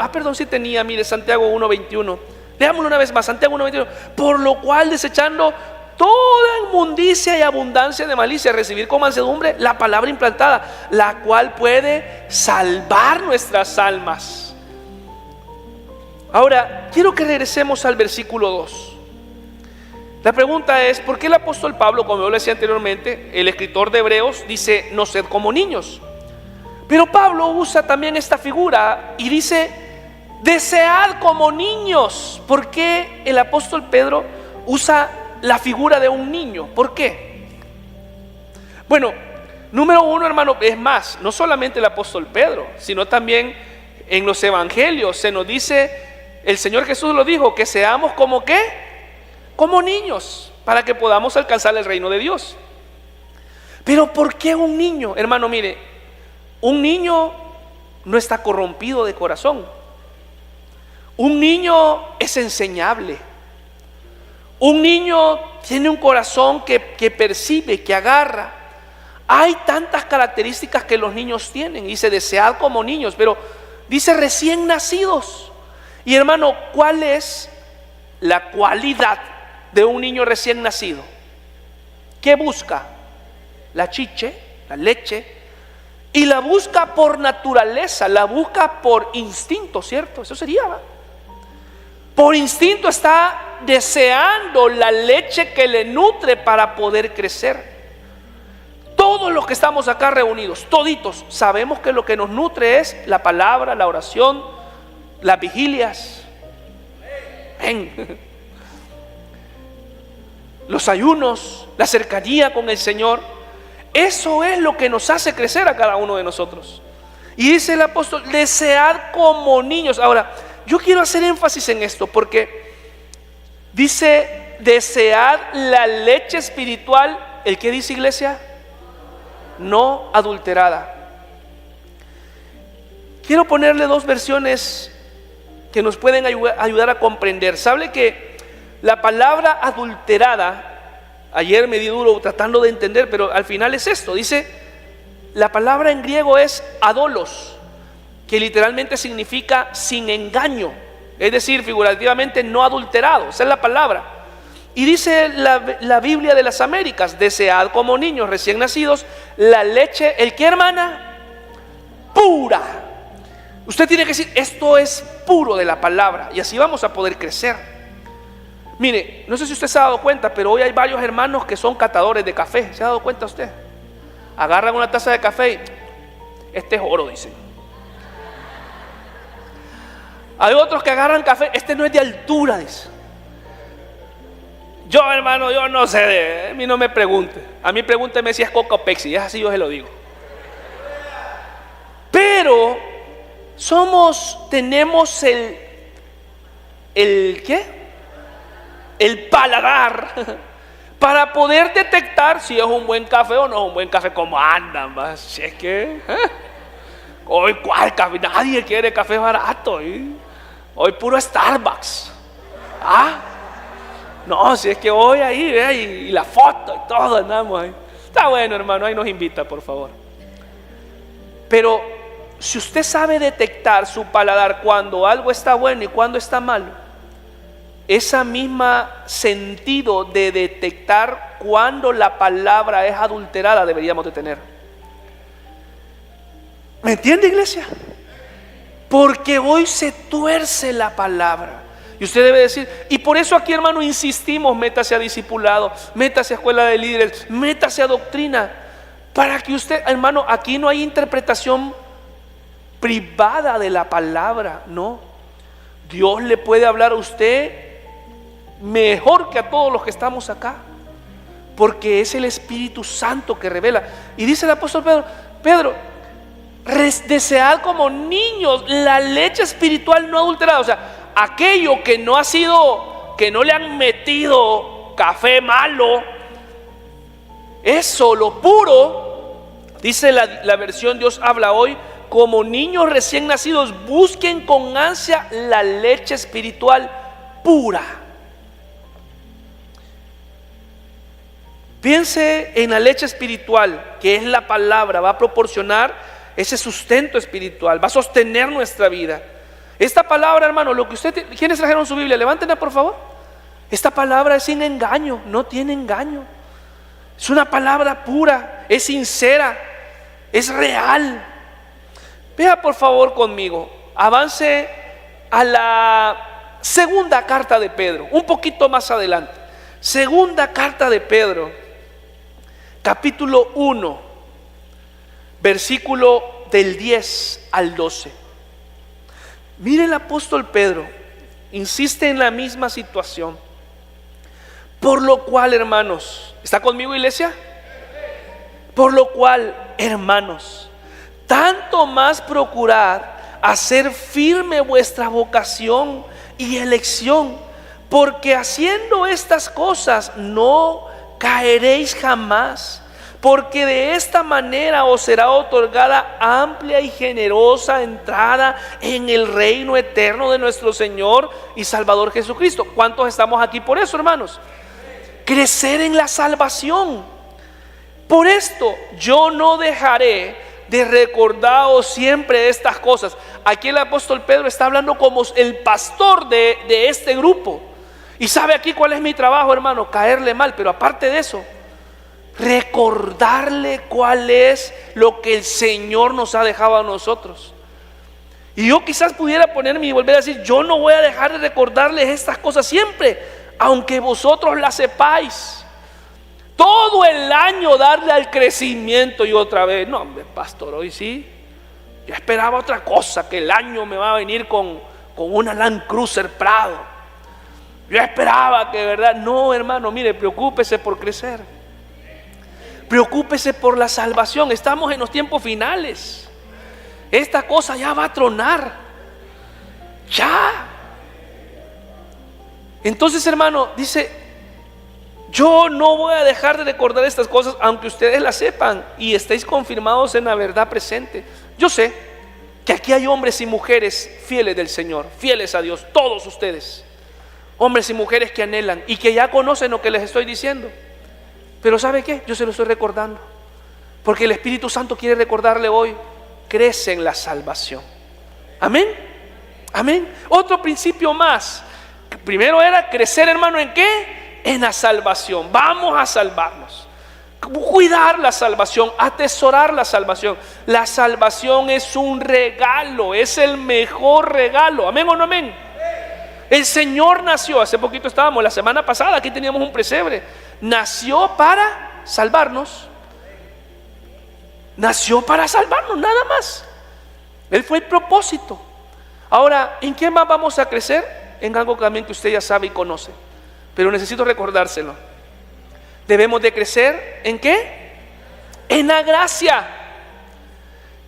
mire Santiago 1:21. Leámoslo una vez más, Santiago 1:21. Por lo cual, desechando toda inmundicia y abundancia de malicia, recibir con mansedumbre la palabra implantada, la cual puede salvar nuestras almas. Ahora, quiero que regresemos al versículo 2. La pregunta es, ¿por qué el apóstol Pablo, como yo le decía anteriormente, el escritor de Hebreos, dice, no sed como niños? Pero Pablo usa también esta figura y dice, desead como niños. ¿Por qué el apóstol Pedro usa la figura de un niño? ¿Por qué? Bueno, número uno, hermano, es más, no solamente el apóstol Pedro, sino también en los evangelios se nos dice, el Señor Jesús lo dijo, que seamos como ¿qué? Como niños, para que podamos alcanzar el reino de Dios. Pero ¿por qué un niño? Hermano, mire, un niño no está corrompido de corazón. Un niño es enseñable. Un niño tiene un corazón que percibe, que agarra. Hay tantas características que los niños tienen. Dice, desead como niños, pero dice recién nacidos. Y hermano, ¿cuál es la cualidad de un niño recién nacido? ¿Qué busca? La chiche, la leche. Y la busca por naturaleza, la busca por instinto, ¿cierto? Eso sería, ¿va? Por instinto está deseando la leche que le nutre para poder crecer. Todos los que estamos acá reunidos, toditos, sabemos que lo que nos nutre es la palabra, la oración, las vigilias, los ayunos, la cercanía con el Señor. Eso es lo que nos hace crecer a cada uno de nosotros. Y dice el apóstol, desead como niños. Ahora, yo quiero hacer énfasis en esto porque dice, desead la leche espiritual. ¿El qué dice, iglesia? No adulterada. Quiero ponerle dos versiones que nos pueden ayudar a comprender. ¿Sabe que la palabra adulterada, ayer me di duro tratando de entender, pero al final es esto? Dice, la palabra en griego es adolos, que literalmente significa sin engaño, es decir, figurativamente no adulterado. Esa es la palabra. Y dice la Biblia de las Américas, desead como niños recién nacidos la leche, ¿el qué, hermana? Pura. Usted tiene que decir, esto es puro de la palabra, y así vamos a poder crecer. Mire, no sé si usted se ha dado cuenta, pero hoy hay varios hermanos que son catadores de café. ¿Se ha dado cuenta usted? Agarran una taza de café y este es oro, dicen. Hay otros que agarran café, este no es de altura, dice. Yo, hermano, yo no sé, a mí no me pregunte. A mí pregúnteme si es Coca o Pepsi, es así, yo se lo digo. Pero tenemos el ¿qué? El paladar para poder detectar si es un buen café o no es un buen café. ¿Cómo andan? Más? Si es que hoy, ¿cuál café? Nadie quiere café barato. Hoy puro Starbucks. No, si es que hoy ahí, y la foto y todo, andamos ahí. Está bueno, hermano, ahí nos invita, por favor. Pero si usted sabe detectar su paladar cuando algo está bueno y cuando está malo, esa misma sentido de detectar cuando la palabra es adulterada deberíamos de tener. ¿Me entiende, iglesia? Porque hoy se tuerce la palabra. Y usted debe decir, y por eso aquí, hermano, insistimos: métase a discipulado, métase a escuela de líderes, métase a doctrina, para que usted, hermano, aquí no hay interpretación privada de la palabra, no. Dios le puede hablar a usted mejor que a todos los que estamos acá, porque es el Espíritu Santo que revela. Y dice el apóstol Pedro, desead como niños la leche espiritual no adulterada. O sea, aquello que no ha sido, que no le han metido café malo, eso, lo puro. Dice la versión Dios habla hoy: como niños recién nacidos, busquen con ansia la leche espiritual pura. Piense en la leche espiritual, que es la palabra. Va a proporcionar ese sustento espiritual, va a sostener nuestra vida. Esta palabra, hermano, lo que usted, ¿quiénes trajeron su Biblia? Levántenla, por favor. Esta palabra es sin engaño, no tiene engaño. Es una palabra pura, es sincera, es real. Vea por favor conmigo, avance a la segunda carta de Pedro, un poquito más adelante. Segunda carta de Pedro, capítulo 1, versículo del 10 al 12. Mire, el apóstol Pedro insiste en la misma situación. Por lo cual, hermanos, ¿está conmigo, iglesia? Por lo cual, hermanos, tanto más procurad hacer firme vuestra vocación y elección, porque haciendo estas cosas no caeréis jamás, porque de esta manera os será otorgada amplia y generosa entrada en el reino eterno de nuestro Señor y Salvador Jesucristo. ¿Cuántos estamos aquí por eso, hermanos? Crecer en la salvación. Por esto yo no dejaré de recordaros siempre estas cosas. Aquí el apóstol Pedro está hablando como el pastor de este grupo. Y sabe aquí cuál es mi trabajo, hermano: caerle mal. Pero aparte de eso, recordarle cuál es lo que el Señor nos ha dejado a nosotros. Y yo quizás pudiera ponerme y volver a decir: yo no voy a dejar de recordarles estas cosas siempre, aunque vosotros las sepáis. Todo el año darle al crecimiento. Y otra vez, no, hombre, pastor, hoy sí, yo esperaba otra cosa, que el año me va a venir con una Land Cruiser Prado. Yo esperaba que, ¿verdad? No, hermano, mire, preocúpese por crecer. Preocúpese por la salvación. Estamos en los tiempos finales. Esta cosa ya va a tronar. Ya. Entonces, hermano, dice: yo no voy a dejar de recordar estas cosas, aunque ustedes las sepan y estéis confirmados en la verdad presente. Yo sé que aquí hay hombres y mujeres fieles del Señor, fieles a Dios, todos ustedes, hombres y mujeres que anhelan y que ya conocen lo que les estoy diciendo. Pero ¿sabe qué? Yo se lo estoy recordando, porque el Espíritu Santo quiere recordarle hoy: crece en la salvación. Amén, amén. Otro principio más. Primero era crecer, hermano, ¿en qué? En la salvación. Vamos a salvarnos, cuidar la salvación, atesorar la salvación. La salvación es un regalo, es el mejor regalo. Amén o no amén. El Señor nació, hace poquito estábamos, la semana pasada aquí teníamos un pesebre. Nació para salvarnos. Nació para salvarnos, nada más. Él fue el propósito. Ahora, ¿en qué más vamos a crecer? En algo también que usted ya sabe y conoce, pero necesito recordárselo. Debemos de crecer ¿en qué? En la gracia.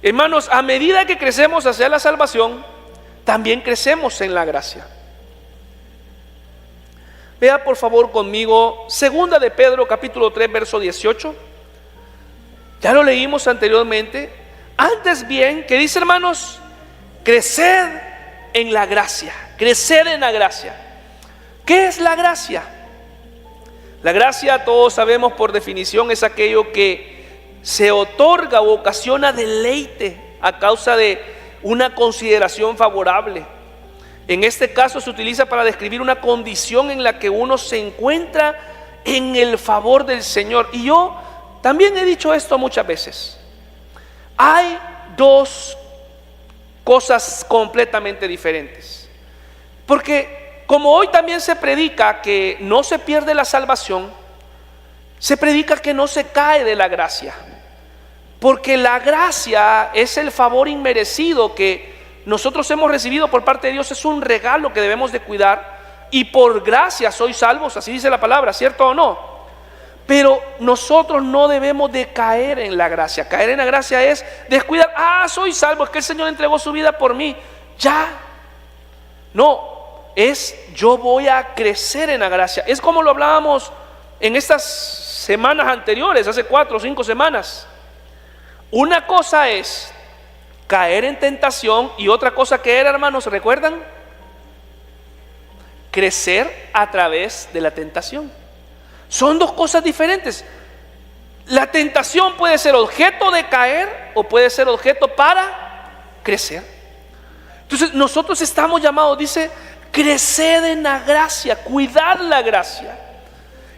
Hermanos, a medida que crecemos hacia la salvación, también crecemos en la gracia. Vea por favor conmigo, segunda de Pedro capítulo 3 verso 18. Ya lo leímos anteriormente. Antes bien, ¿qué dice, hermanos? Creced en la gracia. Creced en la gracia. ¿Qué es la gracia? La gracia, todos sabemos por definición, es aquello que se otorga o ocasiona deleite a causa de una consideración favorable. En este caso se utiliza para describir una condición en la que uno se encuentra en el favor del Señor. Y yo también he dicho esto muchas veces. Hay dos cosas completamente diferentes. Porque como hoy también se predica que no se pierde la salvación, se predica que no se cae de la gracia. Porque la gracia es el favor inmerecido que nosotros hemos recibido por parte de Dios. Es un regalo que debemos de cuidar. Y por gracia sois salvos, así dice la palabra, ¿cierto o no? Pero nosotros no debemos de caer en la gracia. Caer en la gracia es descuidar. Soy salvo, es que el Señor entregó su vida por mí. Ya. No, es yo voy a crecer en la gracia. Es como lo hablábamos en estas semanas anteriores, hace 4 o 5 semanas. Una cosa es caer en tentación y otra cosa que era, hermanos, ¿recuerdan? Crecer a través de la tentación. Son dos cosas diferentes. La tentación puede ser objeto de caer o puede ser objeto para crecer. Entonces nosotros estamos llamados, dice, creced en la gracia, cuidar la gracia.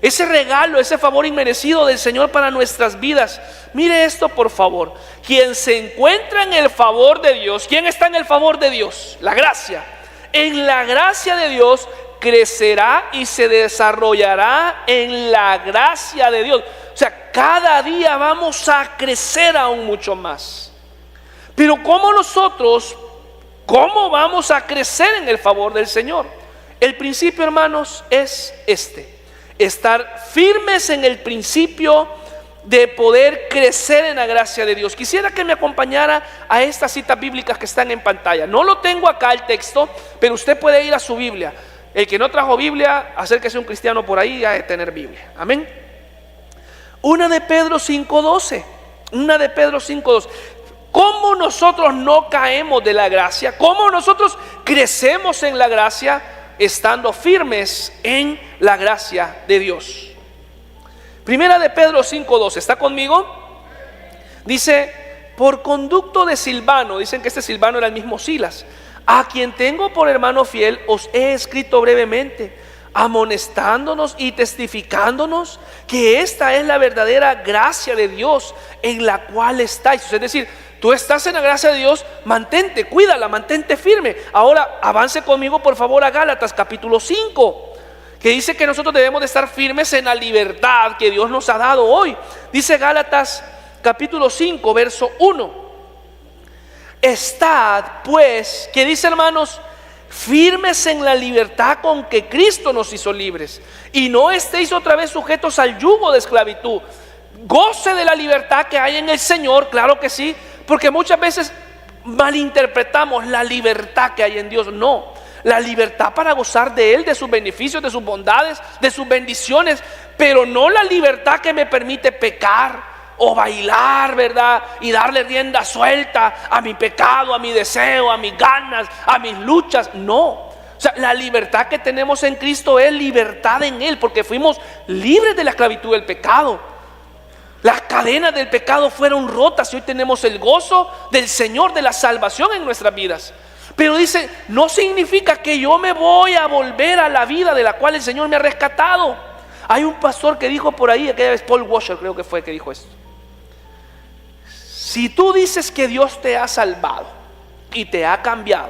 Ese regalo, ese favor inmerecido del Señor para nuestras vidas. Mire esto por favor. Quien se encuentra en el favor de Dios, ¿quién está en el favor de Dios? La gracia. En la gracia de Dios crecerá y se desarrollará en la gracia de Dios. O sea, cada día vamos a crecer aún mucho más. Pero ¿cómo vamos a crecer en el favor del Señor? El principio, hermanos, es este: estar firmes en el principio de poder crecer en la gracia de Dios. Quisiera que me acompañara a estas citas bíblicas que están en pantalla. No lo tengo acá el texto, pero usted puede ir a su Biblia. El que no trajo Biblia, acérquese a un cristiano por ahí, ha de tener Biblia. Amén. Una de Pedro 5:12. ¿Cómo nosotros no caemos de la gracia? ¿Cómo nosotros crecemos en la gracia? Estando firmes en la gracia de Dios. Primera de Pedro 5:12, ¿está conmigo? Dice: por conducto de Silvano, dicen que este Silvano era el mismo Silas, a quien tengo por hermano fiel, os he escrito brevemente, amonestándonos y testificándonos que esta es la verdadera gracia de Dios en la cual estáis. Es decir, tú estás en la gracia de Dios, mantente, cuídala, mantente firme. Ahora avance conmigo por favor a Gálatas capítulo 5, que dice que nosotros debemos de estar firmes en la libertad que Dios nos ha dado hoy. Dice Gálatas capítulo 5 verso 1: estad pues, ¿qué dice, hermanos? Firmes en la libertad con que Cristo nos hizo libres, y no estéis otra vez sujetos al yugo de esclavitud. Goce de la libertad que hay en el Señor, claro que sí, porque muchas veces malinterpretamos la libertad que hay en Dios. No, la libertad para gozar de Él, de sus beneficios, de sus bondades, de sus bendiciones, pero no la libertad que me permite pecar o bailar, ¿verdad? Y darle rienda suelta a mi pecado, a mi deseo, a mis ganas, a mis luchas. No, o sea, la libertad que tenemos en Cristo es libertad en Él, porque fuimos libres de la esclavitud del pecado. Las cadenas del pecado fueron rotas y hoy tenemos el gozo del Señor, de la salvación en nuestras vidas. Pero dice, no significa que yo me voy a volver a la vida de la cual el Señor me ha rescatado. Hay un pastor que dijo por ahí, aquella vez Paul Washer creo que fue que dijo esto: si tú dices que Dios te ha salvado y te ha cambiado,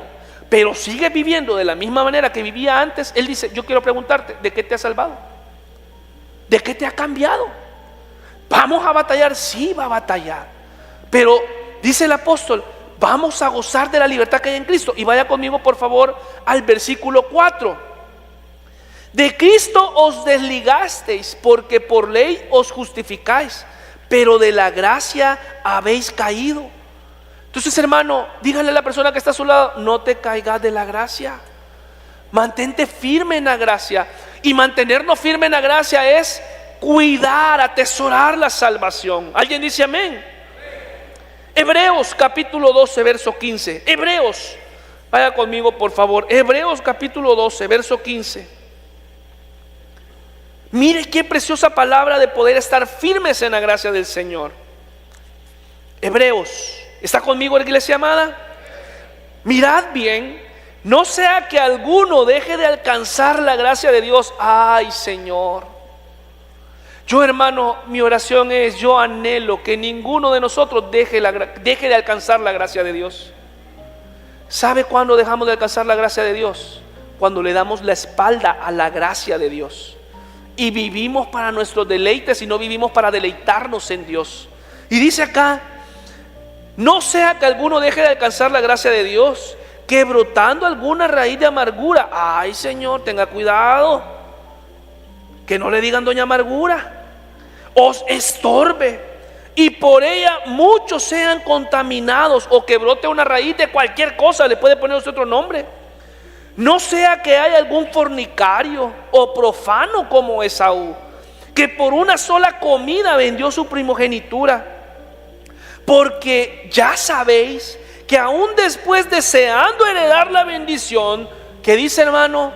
pero sigues viviendo de la misma manera que vivía antes, él dice, yo quiero preguntarte, ¿de qué te ha salvado? ¿De qué te ha cambiado? ¿Vamos a batallar? Sí, va a batallar. Pero dice el apóstol, vamos a gozar de la libertad que hay en Cristo. Y vaya conmigo por favor al versículo 4. De Cristo os desligasteis, porque por ley os justificáis, pero de la gracia habéis caído. Entonces, hermano, dígale a la persona que está a su lado, no te caigas de la gracia. Mantente firme en la gracia. Y mantenernos firmes en la gracia es cuidar, atesorar la salvación. ¿Alguien dice amén? Hebreos capítulo 12, verso 15. Hebreos, vaya conmigo por favor. Hebreos capítulo 12, verso 15. Mire qué preciosa palabra de poder estar firmes en la gracia del Señor. Hebreos, ¿está conmigo, iglesia amada? Mirad bien, no sea que alguno deje de alcanzar la gracia de Dios. Ay, Señor. Yo, hermano, mi oración es, yo anhelo que ninguno de nosotros deje de alcanzar la gracia de Dios. ¿Sabe cuándo dejamos de alcanzar la gracia de Dios? Cuando le damos la espalda a la gracia de Dios y vivimos para nuestros deleites y no vivimos para deleitarnos en Dios. Y dice acá, no sea que alguno deje de alcanzar la gracia de Dios, que brotando alguna raíz de amargura, ay, Señor, tenga cuidado, que no le digan doña amargura, os estorbe y por ella muchos sean contaminados, o que brote una raíz de cualquier cosa, le puede poner otro nombre. No sea que haya algún fornicario o profano como Esaú, que por una sola comida vendió su primogenitura. Porque ya sabéis que aún después, deseando heredar la bendición, que dice, hermano,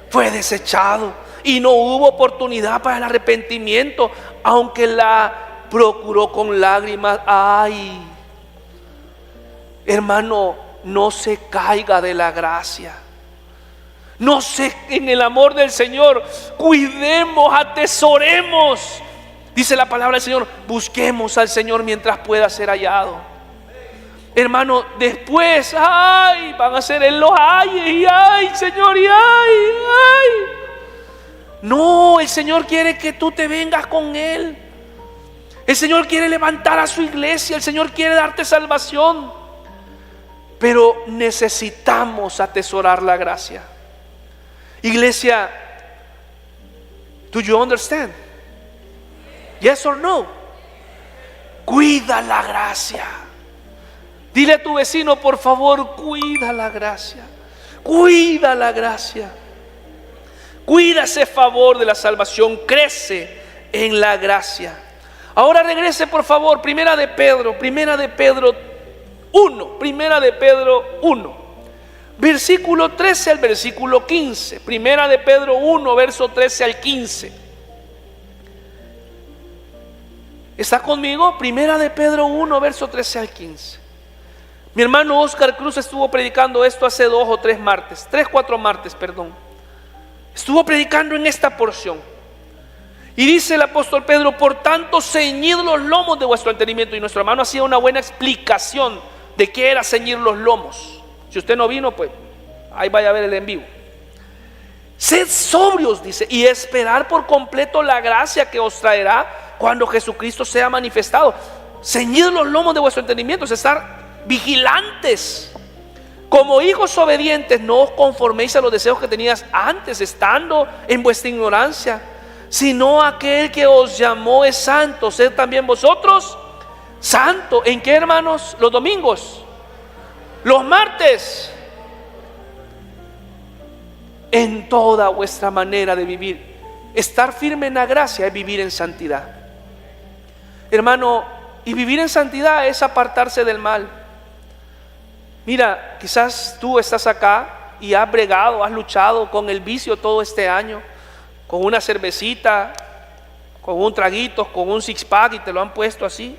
fue desechado y no hubo oportunidad para el arrepentimiento, aunque la procuró con lágrimas. Ay, hermano, no se caiga de la gracia. No se, en el amor del Señor, cuidemos, atesoremos. Dice la palabra del Señor, busquemos al Señor mientras pueda ser hallado. Hermano, después, ay, van a ser en los ayes, y ay, Señor, y ay. No, el Señor quiere que tú te vengas con Él. El Señor quiere levantar a su iglesia. El Señor quiere darte salvación. Pero necesitamos atesorar la gracia. Iglesia, do you understand? Yes or no? Cuida la gracia. Dile a tu vecino, por favor, cuida la gracia. Cuida la gracia. Cuida ese favor de la salvación. Crece en la gracia. Ahora regrese, por favor, Primera de Pedro 1, versículo 13 al versículo 15. Primera de Pedro 1, verso 13 al 15. ¿Está conmigo? Primera de Pedro 1, verso 13 al 15. Mi hermano Oscar Cruz estuvo predicando esto hace 4 martes. Estuvo predicando en esta porción. Y dice el apóstol Pedro, por tanto, ceñid los lomos de vuestro entendimiento. Y nuestro hermano hacía una buena explicación de qué era ceñir los lomos. Si usted no vino, pues ahí vaya a ver el en vivo. Sed sobrios, dice, y esperar por completo la gracia que os traerá cuando Jesucristo sea manifestado. Ceñid los lomos de vuestro entendimiento, es estar vigilantes. Como hijos obedientes, no os conforméis a los deseos que tenías antes, estando en vuestra ignorancia, sino aquel que os llamó es santo. Sed también vosotros santo. ¿En qué, hermanos? Los domingos, los martes, en toda vuestra manera de vivir. Estar firme en la gracia es vivir en santidad, hermano. Y vivir en santidad es apartarse del mal. Mira, quizás tú estás acá y has bregado, has luchado con el vicio todo este año, con una cervecita, con un traguito, con un six pack, y te lo han puesto así.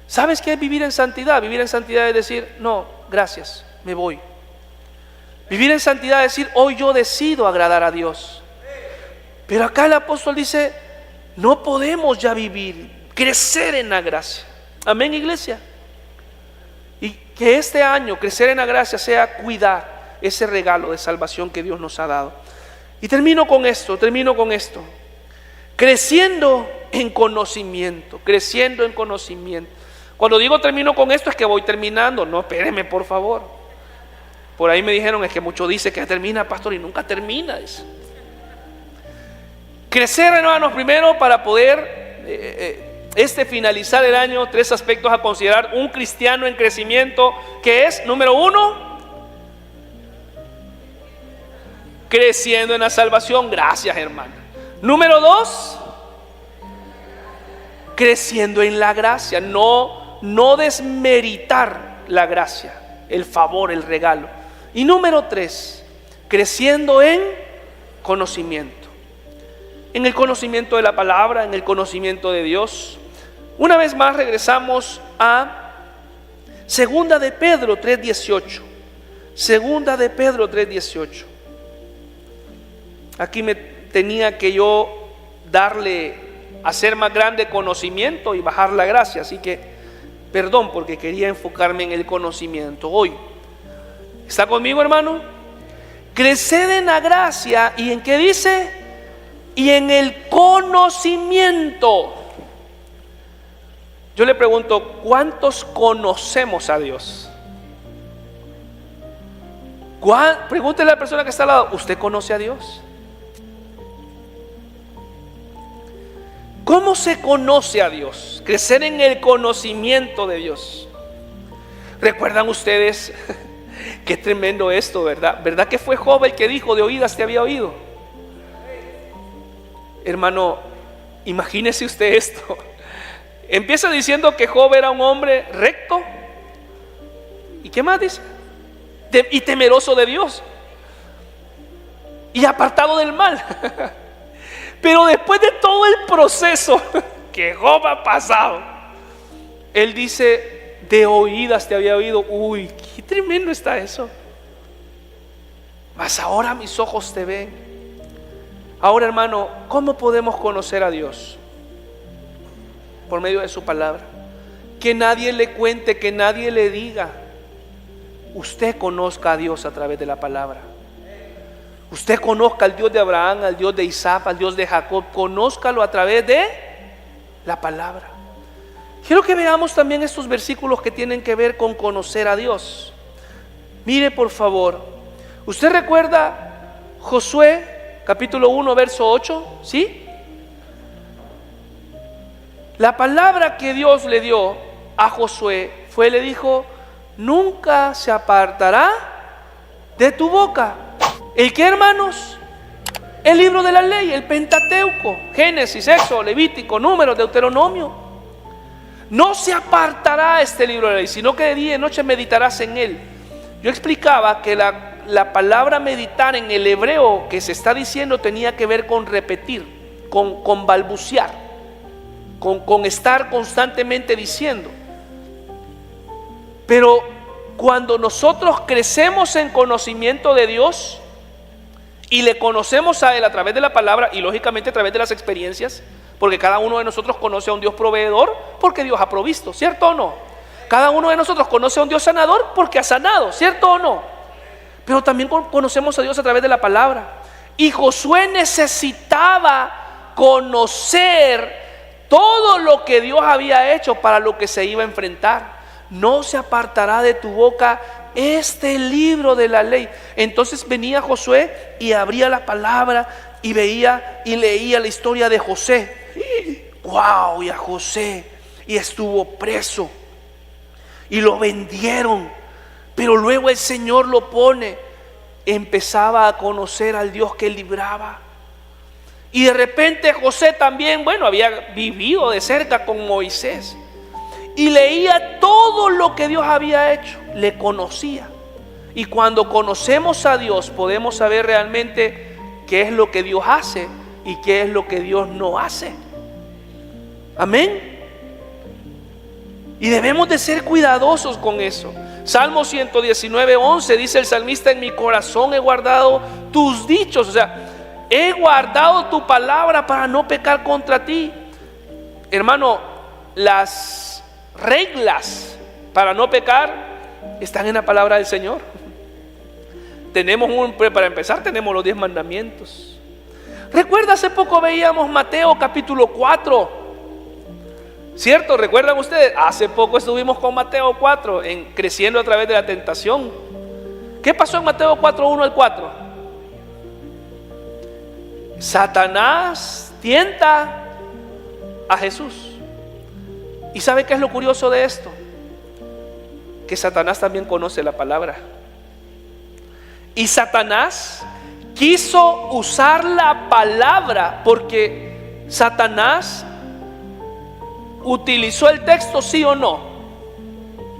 ¿Sabes qué es vivir en santidad? Vivir en santidad es decir, no, gracias, me voy. Vivir en santidad es decir, hoy yo decido agradar a Dios. Pero acá el apóstol dice, no podemos ya vivir, crecer en la gracia. Amén, iglesia. Y que este año crecer en la gracia sea cuidar ese regalo de salvación que Dios nos ha dado. Y termino con esto. Creciendo en conocimiento. Cuando digo termino con esto es que voy terminando. No, espéreme, por favor. Por ahí me dijeron, es que mucho dice que termina, pastor, y nunca termina. Crecer, hermanos, primero para poder finalizar el año, 3 aspectos a considerar un cristiano en crecimiento, que es, número 1, creciendo en la salvación. Gracias, hermana. Número 2, creciendo en la gracia. No desmeritar la gracia, el favor, el regalo. Y número 3, creciendo en conocimiento. En el conocimiento de la palabra, en el conocimiento de Dios. Una vez más regresamos a Segunda de Pedro 3:18. Segunda de Pedro 3:18. Aquí me tenía que yo hacer más grande conocimiento y bajar la gracia. Así que, perdón, porque quería enfocarme en el conocimiento hoy. ¿Está conmigo, hermano? Creced en la gracia. ¿Y en qué dice? Y en el conocimiento. Yo le pregunto, ¿cuántos conocemos a Dios? Pregúntele a la persona que está al lado, ¿usted conoce a Dios? ¿Cómo se conoce a Dios? Crecer en el conocimiento de Dios. ¿Recuerdan ustedes? Qué tremendo esto, ¿verdad? ¿Verdad que fue Job el que dijo, de oídas te había oído? Hermano, imagínese usted esto. Empieza diciendo que Job era un hombre recto. ¿Y qué más dice? Y temeroso de Dios. Y apartado del mal. Pero después de todo el proceso que Job ha pasado, él dice, de oídas te había oído. Uy, qué tremendo está eso. Mas ahora mis ojos te ven. Ahora, hermano, ¿cómo podemos conocer a Dios? Por medio de su palabra. Que nadie le cuente, que nadie le diga. Usted conozca a Dios a través de la palabra. Usted conozca al Dios de Abraham, al Dios de Isaac, al Dios de Jacob. Conózcalo a través de la palabra. Quiero que veamos también estos versículos que tienen que ver con conocer a Dios. Mire, por favor. ¿Usted recuerda Josué, capítulo 1, verso 8? ¿Sí? La palabra que Dios le dio a Josué le dijo, nunca se apartará de tu boca. ¿El qué, hermanos? El libro de la ley, el Pentateuco, Génesis, Éxodo, Levítico, Números, Deuteronomio. No se apartará este libro de la ley, sino que de día y de noche meditarás en él. Yo explicaba que la palabra meditar en el hebreo que se está diciendo tenía que ver con repetir, con balbucear, con estar constantemente diciendo. Pero cuando nosotros crecemos en conocimiento de Dios y le conocemos a Él a través de la palabra y lógicamente a través de las experiencias, porque cada uno de nosotros conoce a un Dios proveedor porque Dios ha provisto, ¿cierto o no? Cada uno de nosotros conoce a un Dios sanador porque ha sanado, ¿cierto o no? Pero también conocemos a Dios a través de la palabra. Y Josué necesitaba conocer todo lo que Dios había hecho para lo que se iba a enfrentar. No se apartará de tu boca este libro de la ley. Entonces venía Josué y abría la palabra y veía y leía la historia de José. ¡Wow! Y a José, y estuvo preso y lo vendieron, pero luego el Señor lo pone. Empezaba a conocer al Dios que libraba. Y de repente José también, había vivido de cerca con Moisés y leía todo lo que Dios había hecho, le conocía. Y cuando conocemos a Dios podemos saber realmente qué es lo que Dios hace y qué es lo que Dios no hace. Amén. Y debemos de ser cuidadosos con eso. Salmo 119:11 dice el salmista, en mi corazón he guardado tus dichos. O sea, he guardado tu palabra para no pecar contra ti. Hermano, las reglas para no pecar están en la palabra del Señor. Para empezar, tenemos los 10 mandamientos. Recuerda, hace poco veíamos Mateo capítulo 4. ¿Cierto? ¿Recuerdan ustedes? Hace poco estuvimos con Mateo 4, creciendo a través de la tentación. ¿Qué pasó en Mateo 4, 1 al 4? Satanás tienta a Jesús. ¿Y sabe qué es lo curioso de esto? Que Satanás también conoce la palabra. Y Satanás quiso usar la palabra, porque Satanás utilizó el texto, ¿sí o no?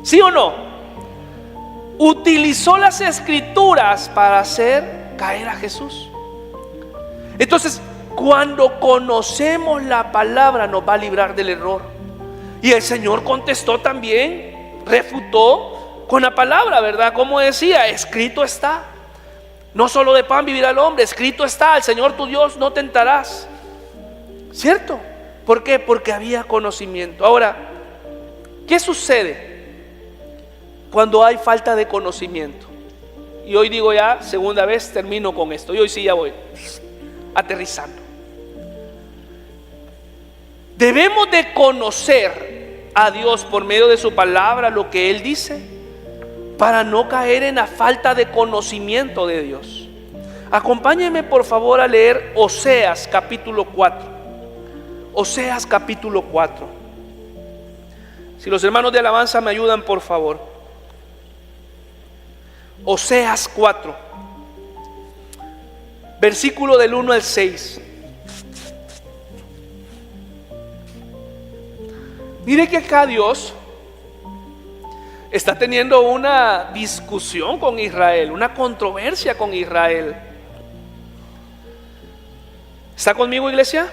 ¿Sí o no? Utilizó las escrituras para hacer caer a Jesús. Entonces, cuando conocemos la palabra, nos va a librar del error. Y el Señor contestó también, refutó con la palabra, ¿verdad? Como decía, escrito está. No solo de pan vivirá el hombre, escrito está, al Señor tu Dios no tentarás. ¿Cierto? ¿Por qué? Porque había conocimiento. Ahora, ¿qué sucede cuando hay falta de conocimiento? Y hoy digo ya, segunda vez, termino con esto. Y hoy sí ya voy aterrizando. Debemos de conocer a Dios por medio de su palabra, lo que Él dice, para no caer en la falta de conocimiento de Dios. Acompáñenme por favor a leer Oseas capítulo 4. Oseas capítulo 4. Si los hermanos de alabanza me ayudan, por favor. Oseas 4, versículo del 1 al 6. Mire que acá Dios está teniendo una discusión con Israel, una controversia con Israel. ¿Está conmigo, iglesia?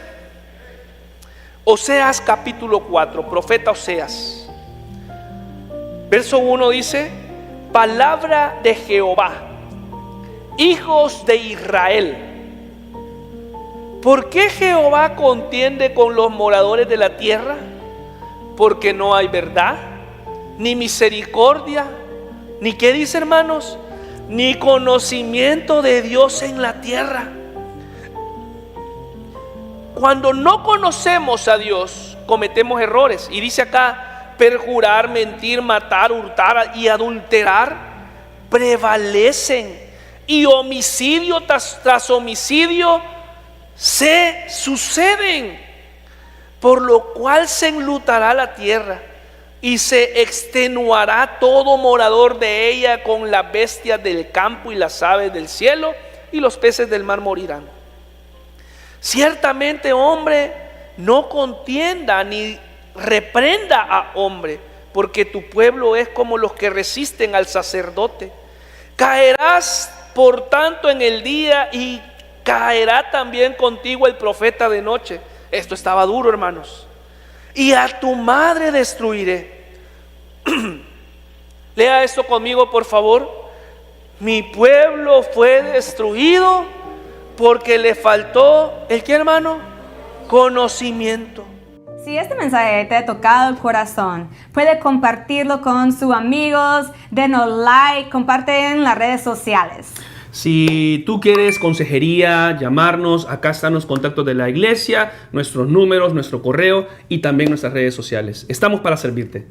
Oseas capítulo 4, profeta Oseas. Verso 1 dice: palabra de Jehová, hijos de Israel. ¿Por qué Jehová contiende con los moradores de la tierra? Porque no hay verdad, ni misericordia, ni, ¿qué dice, hermanos? Ni conocimiento de Dios en la tierra. Cuando no conocemos a Dios, cometemos errores. Y dice acá: perjurar, mentir, matar, hurtar y adulterar prevalecen, y homicidio tras homicidio se suceden. Por lo cual se enlutará la tierra y se extenuará todo morador de ella, con las bestias del campo y las aves del cielo y los peces del mar morirán. Ciertamente hombre no contienda ni reprenda a hombre, porque tu pueblo es como los que resisten al sacerdote. Caerás por tanto en el día, y caerá también contigo el profeta de noche. Esto estaba duro, hermanos. Y a tu madre destruiré. Lea esto conmigo, por favor. Mi pueblo fue destruido porque le faltó, ¿el qué, hermano? Conocimiento. Si este mensaje te ha tocado el corazón, puede compartirlo con sus amigos, denos like, comparte en las redes sociales. Si tú quieres consejería, llamarnos, acá están los contactos de la iglesia, nuestros números, nuestro correo y también nuestras redes sociales. Estamos para servirte.